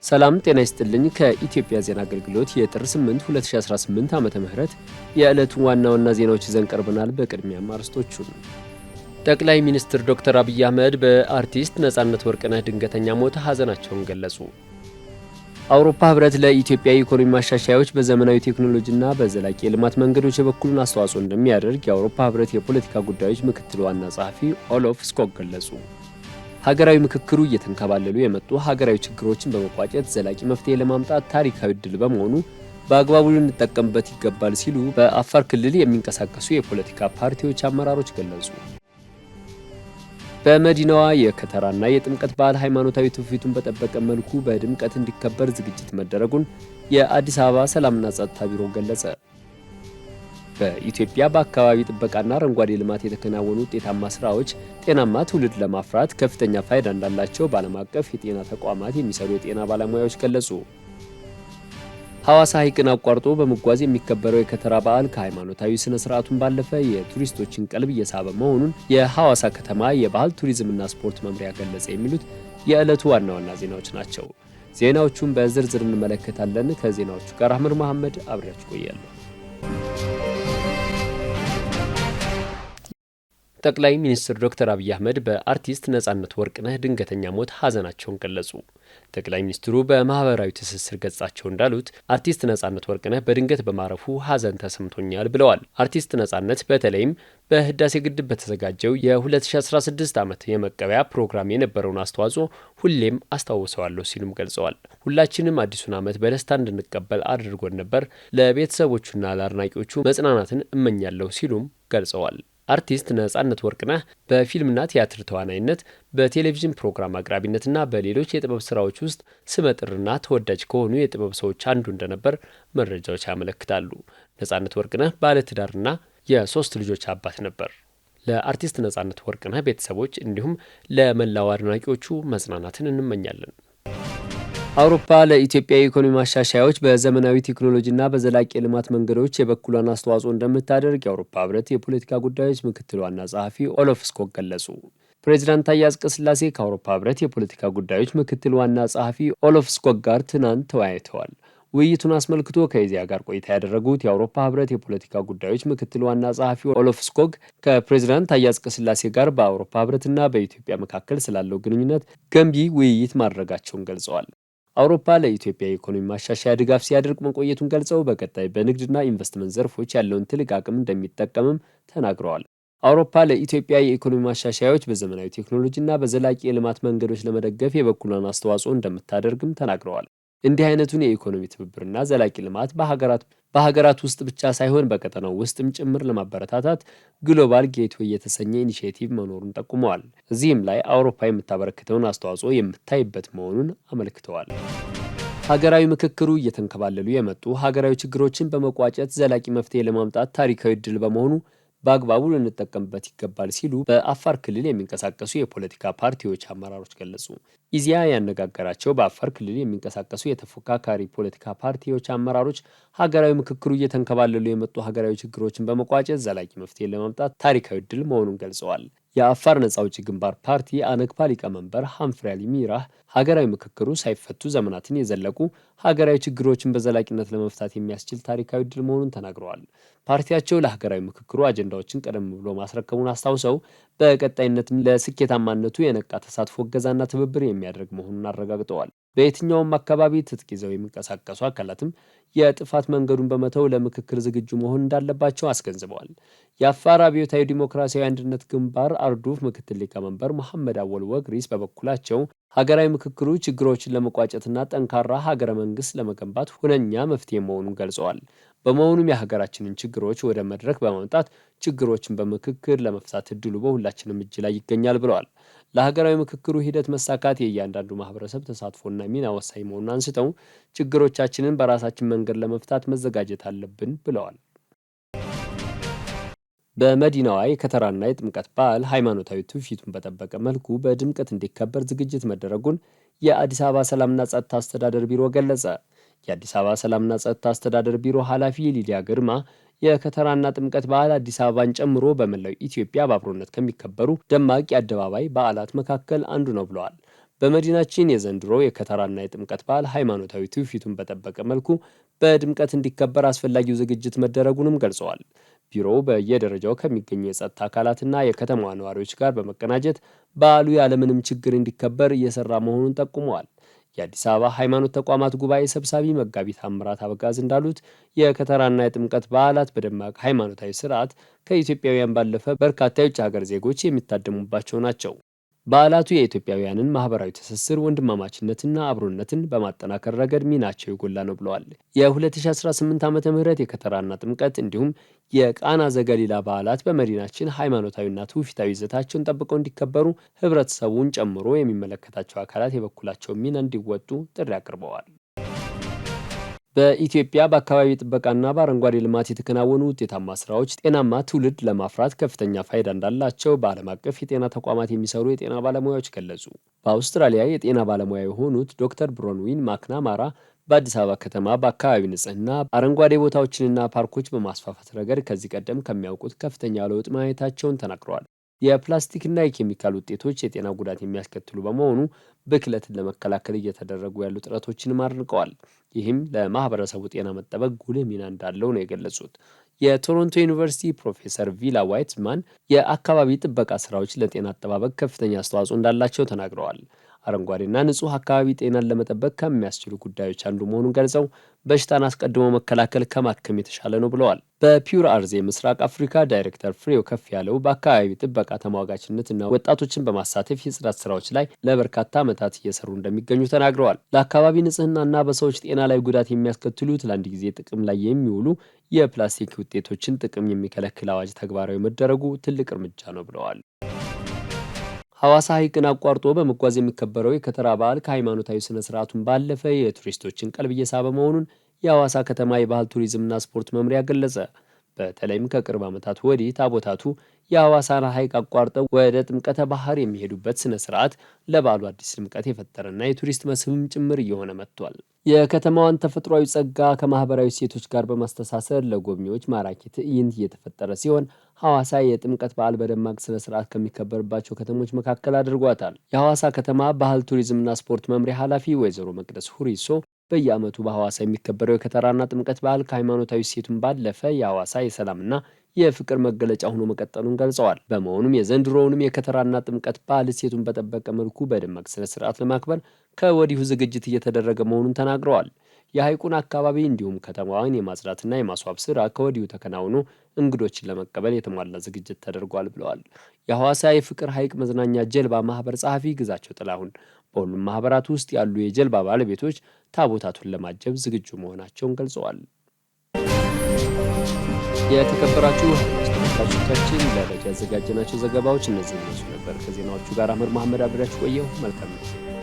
ሰላም ጤና ይስጥልኝ። ከኢትዮጵያ ዜና አገልግሎት የጥር 8 2018 ዓመተ ምህረት የዕለቱን ዋና ዜናዎች ይዘን ቀርበናል። በቅድሚያም አርዕስቶቹን። ጠቅላይ ሚኒስትር ዶክተር አብይ አህመድ በአርቲስት ነጻነት ወርቅነህ ድንገተኛ ሞት ሐዘናቸውን ገለጹ። አውሮፓ ህብረት ለኢትዮጵያ ኢኮኖሚ ማሻሻያዎች በዘመናዊ ቴክኖሎጂና በዘላቂ የልማት መንገዶች የበኩሉን አስተዋጽኦ እንደሚያደርግ የአውሮፓ ህብረት የፖለቲካ ጉዳዮች ምክትል ዋና ጸሐፊ ኦሎፍ ስኮግ ገለጹ። ሀገራዊ ምክክሩ እየተንከባለሉ የመጡ ሀገራዊ ችግሮችን በመቋጨት ዘላቂ መፍትሄ ለማምጣት ታሪካዊ ዕድል በመሆኑ በአግባቡ ልንጠቀምበት ይገባል ሲሉ በአፋር ክልል የሚንቀሳቀሱ የፖለቲካ ፓርቲዎች አመራሮች ገለጹ። በመዲናዋ የከተራና የጥምቀት በዓል ሃይማኖታዊ ትውፊቱን በጠበቀ መልኩ በድምቀት እንዲከበር ዝግጅት መደረጉን የአዲስ አበባ ሰላምና ጸጥታ ቢሮ ገለጸ። በኢትዮጵያ በአካባቢ ጥበቃና አረንጓዴ ልማት የተከናወኑ ውጤታማ ስራዎች ጤናማ ትውልድ ለማፍራት ከፍተኛ ፋይዳ እንዳላቸው በዓለም አቀፍ የጤና ተቋማት የሚሰሩ የጤና ባለሙያዎች ገለጹ። ሐዋሳ ሐይቅን አቋርጦ በመጓዝ የሚከበረው የከተራ በዓል ከሃይማኖታዊ ስነ ስርዓቱን ባለፈ የቱሪስቶችን ቀልብ እየሳበ መሆኑን የሐዋሳ ከተማ የባህል ቱሪዝምና ስፖርት መምሪያ ገለጸ። የሚሉት የዕለቱ ዋና ዜናዎች ናቸው። ዜናዎቹን በዝርዝር እንመለከታለን። ከዜናዎቹ ጋር አህመድ መሐመድ አብሬያችሁ ቆያለሁ። ጠቅላይ ሚኒስትር ዶክተር አብይ አህመድ በአርቲስት ነጻነት ወርቅነህ ድንገተኛ ሞት ሐዘናቸውን ገለጹ። ጠቅላይ ሚኒስትሩ በማህበራዊ ትስስር ገጻቸው እንዳሉት አርቲስት ነጻነት ወርቅነህ በድንገት በማረፉ ሐዘን ተሰምቶኛል ብለዋል። አርቲስት ነጻነት በተለይም በህዳሴ ግድብ በተዘጋጀው የ2016 ዓመት የመቀበያ ፕሮግራም የነበረውን አስተዋጽኦ ሁሌም አስታውሰዋለሁ ሲሉም ገልጸዋል። ሁላችንም አዲሱን ዓመት በደስታ እንድንቀበል አድርጎን ነበር። ለቤተሰቦቹና ለአድናቂዎቹ መጽናናትን እመኛለሁ ሲሉም ገልጸዋል። አርቲስት ነጻነት ወርቅነህ በፊልምና ቲያትር ተዋናይነት፣ በቴሌቪዥን ፕሮግራም አቅራቢነትና በሌሎች የጥበብ ስራዎች ውስጥ ስመጥርና ተወዳጅ ከሆኑ የጥበብ ሰዎች አንዱ እንደነበር መረጃዎች ያመለክታሉ። ነጻነት ወርቅነህ ባለትዳርና የ3 ልጆች አባት ነበር። ለአርቲስት ነጻነት ወርቅነህ ቤተሰቦች እንዲሁም ለመላው አድናቂዎቹ መጽናናትን እንመኛለን። አውሮፓ ለኢትዮጵያ የኢኮኖሚ ማሻሻያዎች በዘመናዊ ቴክኖሎጂና በዘላቂ የልማት መንገዶች የበኩሏን አስተዋጽኦ እንደምታደርግ የአውሮፓ ህብረት የፖለቲካ ጉዳዮች ምክትል ዋና ጸሐፊ ኦሎፍ ስኮግ ገለጹ። ፕሬዚዳንት ታዬ አጽቀሥላሴ ከአውሮፓ ህብረት የፖለቲካ ጉዳዮች ምክትል ዋና ጸሐፊ ኦሎፍ ስኮግ ጋር ትናንት ተወያይተዋል። ውይይቱን አስመልክቶ ከኢዜአ ጋር ቆይታ ያደረጉት የአውሮፓ ህብረት የፖለቲካ ጉዳዮች ምክትል ዋና ጸሐፊ ኦሎፍ ስኮግ ከፕሬዚዳንት ታዬ አጽቀሥላሴ ጋር በአውሮፓ ህብረትና በኢትዮጵያ መካከል ስላለው ግንኙነት ገንቢ ውይይት ማድረጋቸውን ገልጸዋል። አውሮፓ ለኢትዮጵያ የኢኮኖሚ ማሻሻያ ድጋፍ ሲያደርግ መቆየቱን ገልጸው በቀጣይ በንግድና ኢንቨስትመንት ዘርፎች ያለውን ትልቅ አቅም እንደሚጠቀምም ተናግረዋል። አውሮፓ ለኢትዮጵያ የኢኮኖሚ ማሻሻያዎች በዘመናዊ ቴክኖሎጂና በዘላቂ የልማት መንገዶች ለመደገፍ የበኩሏን አስተዋጽኦ እንደምታደርግም ተናግረዋል። እንዲህ አይነቱን የኢኮኖሚ ትብብርና ዘላቂ ልማት በሀገራት ውስጥ ብቻ ሳይሆን በቀጠናው ውስጥም ጭምር ለማበረታታት ግሎባል ጌትዌይ የተሰኘ ኢኒሼቲቭ መኖሩን ጠቁመዋል። እዚህም ላይ አውሮፓ የምታበረክተውን አስተዋጽኦ የምታይበት መሆኑን አመልክተዋል። ሀገራዊ ምክክሩ እየተንከባለሉ የመጡ ሀገራዊ ችግሮችን በመቋጨት ዘላቂ መፍትሄ ለማምጣት ታሪካዊ ዕድል በመሆኑ በአግባቡ ልንጠቀምበት ይገባል ሲሉ በአፋር ክልል የሚንቀሳቀሱ የፖለቲካ ፓርቲዎች አመራሮች ገለጹ። ኢዜአ ያነጋገራቸው በአፋር ክልል የሚንቀሳቀሱ የተፎካካሪ ፖለቲካ ፓርቲዎች አመራሮች ሀገራዊ ምክክሩ እየተንከባለሉ የመጡ ሀገራዊ ችግሮችን በመቋጨት ዘላቂ መፍትሄ ለማምጣት ታሪካዊ ዕድል መሆኑን ገልጸዋል። የአፋር ነጻ አውጪ ግንባር ፓርቲ አነግፓ ሊቀመንበር ሐምፍሪ አሊ ሚራህ ሀገራዊ ምክክሩ ሳይፈቱ ዘመናትን የዘለቁ ሀገራዊ ችግሮችን በዘላቂነት ለመፍታት የሚያስችል ታሪካዊ ዕድል መሆኑን ተናግረዋል። ፓርቲያቸው ለሀገራዊ ምክክሩ አጀንዳዎችን ቀደም ብሎ ማስረከቡን አስታውሰው በቀጣይነትም ለስኬታማነቱ የነቃ ተሳትፎ፣ እገዛና ትብብር የሚያደርግ መሆኑን አረጋግጠዋል። በየትኛውም አካባቢ ትጥቅ ይዘው የሚንቀሳቀሱ አካላትም የጥፋት መንገዱን በመተው ለምክክር ዝግጁ መሆን እንዳለባቸው አስገንዝበዋል። የአፋር አብዮታዊ ዲሞክራሲያዊ አንድነት ግንባር አርዱፍ ምክትል ሊቀመንበር መሐመድ አወል ወግሪስ በበኩላቸው ሀገራዊ ምክክሩ ችግሮችን ለመቋጨትና ጠንካራ ሀገረ መንግስት ለመገንባት ሁነኛ መፍትሄ መሆኑን ገልጸዋል። በመሆኑም የሀገራችንን ችግሮች ወደ መድረክ በማምጣት ችግሮችን በምክክር ለመፍታት እድሉ በሁላችንም እጅ ላይ ይገኛል ብለዋል። ለሀገራዊ ምክክሩ ሂደት መሳካት የእያንዳንዱ ማህበረሰብ ተሳትፎና ሚና ወሳኝ መሆኑን አንስተው ችግሮቻችንን በራሳችን መንገድ ለመፍታት መዘጋጀት አለብን ብለዋል። በመዲናዋ የከተራና የጥምቀት በዓል ሃይማኖታዊ ትውፊቱን በጠበቀ መልኩ በድምቀት እንዲከበር ዝግጅት መደረጉን የአዲስ አበባ ሰላምና ጸጥታ አስተዳደር ቢሮ ገለጸ። የአዲስ አበባ ሰላምና ጸጥታ አስተዳደር ቢሮ ኃላፊ ሊዲያ ግርማ የከተራና ጥምቀት በዓል አዲስ አበባን ጨምሮ በመላው ኢትዮጵያ በአብሮነት ከሚከበሩ ደማቅ የአደባባይ በዓላት መካከል አንዱ ነው ብለዋል። በመዲናችን የዘንድሮ የከተራና የጥምቀት በዓል ሃይማኖታዊ ትውፊቱን በጠበቀ መልኩ በድምቀት እንዲከበር አስፈላጊው ዝግጅት መደረጉንም ገልጸዋል። ቢሮው በየደረጃው ከሚገኙ የጸጥታ አካላትና የከተማዋ ነዋሪዎች ጋር በመቀናጀት በዓሉ ያለምንም ችግር እንዲከበር እየሰራ መሆኑን ጠቁመዋል። የአዲስ አበባ ሃይማኖት ተቋማት ጉባኤ ሰብሳቢ መጋቢ ታምራት አበጋዝ እንዳሉት የከተራና የጥምቀት በዓላት በደማቅ ሃይማኖታዊ ስርዓት ከኢትዮጵያውያን ባለፈ በርካታ የውጭ ሀገር ዜጎች የሚታደሙባቸው ናቸው። በዓላቱ የኢትዮጵያውያንን ማህበራዊ ትስስር፣ ወንድማማችነትና አብሮነትን በማጠናከር ረገድ ሚናቸው የጎላ ነው ብለዋል። የ2018 ዓ.ም የከተራና ጥምቀት እንዲሁም የቃና ዘገሊላ በዓላት በመዲናችን ሃይማኖታዊና ትውፊታዊ ይዘታቸውን ጠብቀው እንዲከበሩ ህብረተሰቡን ጨምሮ የሚመለከታቸው አካላት የበኩላቸውን ሚና እንዲወጡ ጥሪ አቅርበዋል። በኢትዮጵያ በአካባቢ ጥበቃና በአረንጓዴ ልማት የተከናወኑ ውጤታማ ስራዎች ጤናማ ትውልድ ለማፍራት ከፍተኛ ፋይዳ እንዳላቸው በዓለም አቀፍ የጤና ተቋማት የሚሰሩ የጤና ባለሙያዎች ገለጹ። በአውስትራሊያ የጤና ባለሙያ የሆኑት ዶክተር ብሮንዊን ማክናማራ በአዲስ አበባ ከተማ በአካባቢ ንጽህና አረንጓዴ ቦታዎችንና ፓርኮች በማስፋፋት ረገድ ከዚህ ቀደም ከሚያውቁት ከፍተኛ ለውጥ ማየታቸውን ተናግረዋል። የፕላስቲክና የኬሚካል ውጤቶች የጤና ጉዳት የሚያስከትሉ በመሆኑ ብክለትን ለመከላከል እየተደረጉ ያሉ ጥረቶችንም አድንቀዋል። ይህም ለማህበረሰቡ ጤና መጠበቅ ጉልህ ሚና እንዳለው ነው የገለጹት። የቶሮንቶ ዩኒቨርሲቲ ፕሮፌሰር ቪላ ዋይትማን የአካባቢ ጥበቃ ስራዎች ለጤና አጠባበቅ ከፍተኛ አስተዋጽኦ እንዳላቸው ተናግረዋል። አረንጓዴና ንጹህ አካባቢ ጤናን ለመጠበቅ ከሚያስችሉ ጉዳዮች አንዱ መሆኑን ገልጸው በሽታን አስቀድሞ መከላከል ከማከም የተሻለ ነው ብለዋል። በፒውር አርዝ የምስራቅ አፍሪካ ዳይሬክተር ፍሬው ከፍ ያለው በአካባቢ ጥበቃ ተሟጋችነትና ወጣቶችን በማሳተፍ የጽዳት ስራዎች ላይ ለበርካታ ዓመታት እየሰሩ እንደሚገኙ ተናግረዋል። ለአካባቢ ንጽህናና በሰዎች ጤና ላይ ጉዳት የሚያስከትሉት ለአንድ ጊዜ ጥቅም ላይ የሚውሉ የፕላስቲክ ውጤቶችን ጥቅም የሚከለክል አዋጅ ተግባራዊ መደረጉ ትልቅ እርምጃ ነው ብለዋል። ሐዋሳ ሐይቅን አቋርጦ በመጓዝ የሚከበረው የከተራ በዓል ከሃይማኖታዊ ስነ ስርዓቱን ባለፈ የቱሪስቶችን ቀልብ እየሳበ መሆኑን የሐዋሳ ከተማ የባህል ቱሪዝምና ስፖርት መምሪያ ገለጸ። በተለይም ከቅርብ ዓመታት ወዲህ ታቦታቱ የሐዋሳን ሐይቅ አቋርጠው ወደ ጥምቀተ ባህር የሚሄዱበት ስነ ስርዓት ለበዓሉ አዲስ ድምቀት የፈጠረና የቱሪስት መስህብም ጭምር እየሆነ መጥቷል። የከተማዋን ተፈጥሯዊ ጸጋ ከማህበራዊ ሴቶች ጋር በማስተሳሰር ለጎብኚዎች ማራኪ ትዕይንት እየተፈጠረ ሲሆን ሐዋሳ የጥምቀት በዓል በደማቅ ስነ ስርዓት ከሚከበርባቸው ከተሞች መካከል አድርጓታል። የሐዋሳ ከተማ ባህል ቱሪዝምና ስፖርት መምሪያ ኃላፊ ወይዘሮ መቅደስ ሁሪሶ በየዓመቱ በሐዋሳ የሚከበረው የከተራና ጥምቀት በዓል ከሃይማኖታዊ ሴቱን ባለፈ የሐዋሳ የሰላምና የፍቅር መገለጫ ሆኖ መቀጠሉን ገልጸዋል። በመሆኑም የዘንድሮውንም የከተራና ጥምቀት በዓል ሴቱን በጠበቀ መልኩ በደማቅ ስነ ስርዓት ለማክበር ከወዲሁ ዝግጅት እየተደረገ መሆኑን ተናግረዋል። የሐይቁን አካባቢ እንዲሁም ከተማዋን የማጽዳትና የማስዋብ ስራ ከወዲሁ ተከናውኖ እንግዶችን ለመቀበል የተሟላ ዝግጅት ተደርጓል ብለዋል። የሐዋሳ የፍቅር ሐይቅ መዝናኛ ጀልባ ማህበር ጸሐፊ ግዛቸው ጥላሁን በሁሉም ማህበራት ውስጥ ያሉ የጀልባ ባለቤቶች ታቦታቱን ለማጀብ ዝግጁ መሆናቸውን ገልጸዋል። የተከበራችሁ ተመልካቾቻችን ለዕለቱ ያዘጋጀናቸው ዘገባዎች እነዚህ ነበር። ከዜናዎቹ ጋር አህመድ መሐመድ አብሬያችሁ ቆየሁ። መልካም ነው።